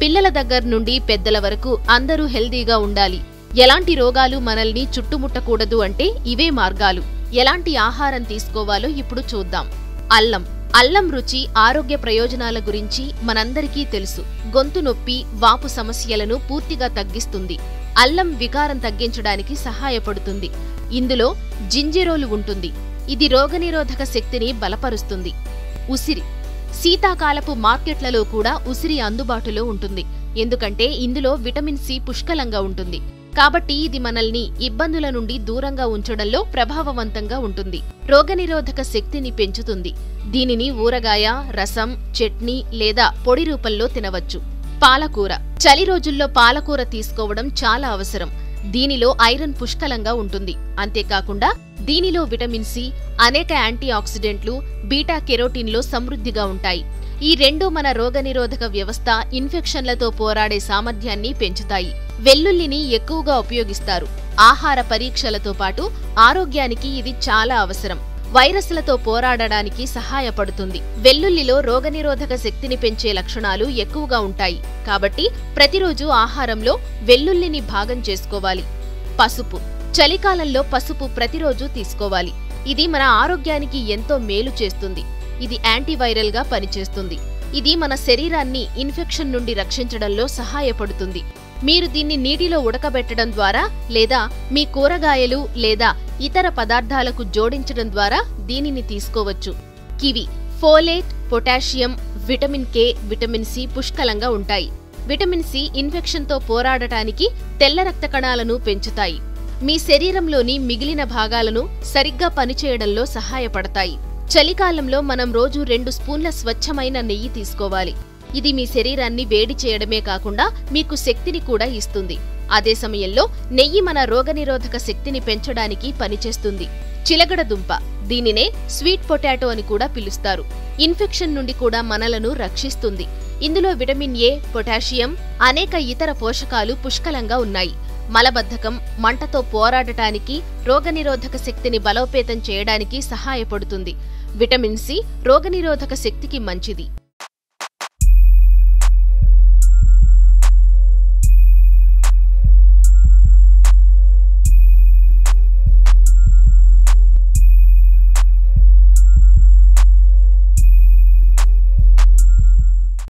పిల్లల దగ్గర నుండి పెద్దల వరకు అందరూ హెల్దీగా ఉండాలి. ఎలాంటి రోగాలు మనల్ని చుట్టుముట్టకూడదు అంటే ఇవే మార్గాలు. ఎలాంటి ఆహారం తీసుకోవాలో ఇప్పుడు చూద్దాం. అల్లం. అల్లం రుచి, ఆరోగ్య ప్రయోజనాల గురించి మనందరికీ తెలుసు. గొంతు నొప్పి, వాపు సమస్యలను పూర్తిగా తగ్గిస్తుంది. అల్లం వికారం తగ్గించడానికి సహాయపడుతుంది. ఇందులో జింజెరోల్ ఉంటుంది. ఇది రోగనిరోధక శక్తిని బలపరుస్తుంది. ఉసిరి. శీతాకాలపు మార్కెట్లలో కూడా ఉసిరి అందుబాటులో ఉంటుంది. ఎందుకంటే ఇందులో విటమిన్ సి పుష్కలంగా ఉంటుంది. కాబట్టి ఇది మనల్ని ఇబ్బందుల నుండి దూరంగా ఉంచడంలో ప్రభావవంతంగా ఉంటుంది. రోగనిరోధక శక్తిని పెంచుతుంది. దీనిని ఊరగాయ, రసం, చట్నీ లేదా పొడి రూపంలో తినవచ్చు. పాలకూర. చలి రోజుల్లో పాలకూర తీసుకోవడం చాలా అవసరం. దీనిలో ఐరన్ పుష్కలంగా ఉంటుంది. అంతేకాకుండా దీనిలో విటమిన్ సి, అనేక యాంటీ ఆక్సిడెంట్లు, బీటా కెరోటిన్లో సమృద్ధిగా ఉంటాయి. ఈ రెండు మన రోగనిరోధక వ్యవస్థ, ఇన్ఫెక్షన్లతో పోరాడే సామర్థ్యాన్ని పెంచుతాయి. వెల్లుల్లిని ఎక్కువగా ఉపయోగిస్తారు. ఆహార పరీక్షలతో పాటు ఆరోగ్యానికి ఇది చాలా అవసరం. వైరస్లతో పోరాడడానికి సహాయపడుతుంది. వెల్లుల్లిలో రోగనిరోధక శక్తిని పెంచే లక్షణాలు ఎక్కువగా ఉంటాయి. కాబట్టి ప్రతిరోజు ఆహారంలో వెల్లుల్లిని భాగం చేసుకోవాలి. పసుపు. చలికాలంలో పసుపు ప్రతిరోజు తీసుకోవాలి. ఇది మన ఆరోగ్యానికి ఎంతో మేలు చేస్తుంది. ఇది యాంటీవైరల్ గా పనిచేస్తుంది. ఇది మన శరీరాన్ని ఇన్ఫెక్షన్ నుండి రక్షించడంలో సహాయపడుతుంది. మీరు దీన్ని నీటిలో ఉడకబెట్టడం ద్వారా లేదా మీ కూరగాయలు లేదా ఇతర పదార్థాలకు జోడించడం ద్వారా దీనిని తీసుకోవచ్చు. Kiwi. Folate, potassium, vitamin K, vitamin C పుష్కలంగా ఉంటాయి. విటమిన్ సి ఇన్ఫెక్షన్తో పోరాడటానికి తెల్ల రక్త కణాలను పెంచుతాయి. మీ శరీరంలోని మిగిలిన భాగాలను సరిగ్గా పనిచేయడంలో సహాయపడతాయి. చలికాలంలో మనం రోజు 2 స్పూన్ల స్వచ్ఛమైన నెయ్యి తీసుకోవాలి. ఇది మీ శరీరాన్ని వేడి చేయడమే కాకుండా మీకు శక్తిని కూడా ఇస్తుంది. అదే సమయంలో నెయ్యి మన రోగనిరోధక శక్తిని పెంచడానికి పనిచేస్తుంది. చిలగడ దుంప. దీనినే స్వీట్ పొటాటో అని కూడా పిలుస్తారు. ఇన్ఫెక్షన్ నుండి కూడా మనలను రక్షిస్తుంది. ఇందులో విటమిన్ ఏ, పొటాషియం, అనేక ఇతర పోషకాలు పుష్కలంగా ఉన్నాయి. మలబద్ధకం, మంటతో పోరాడటానికి, రోగనిరోధక శక్తిని బలోపేతం చేయడానికి సహాయపడుతుంది. విటమిన్ సి రోగనిరోధక శక్తికి మంచిది.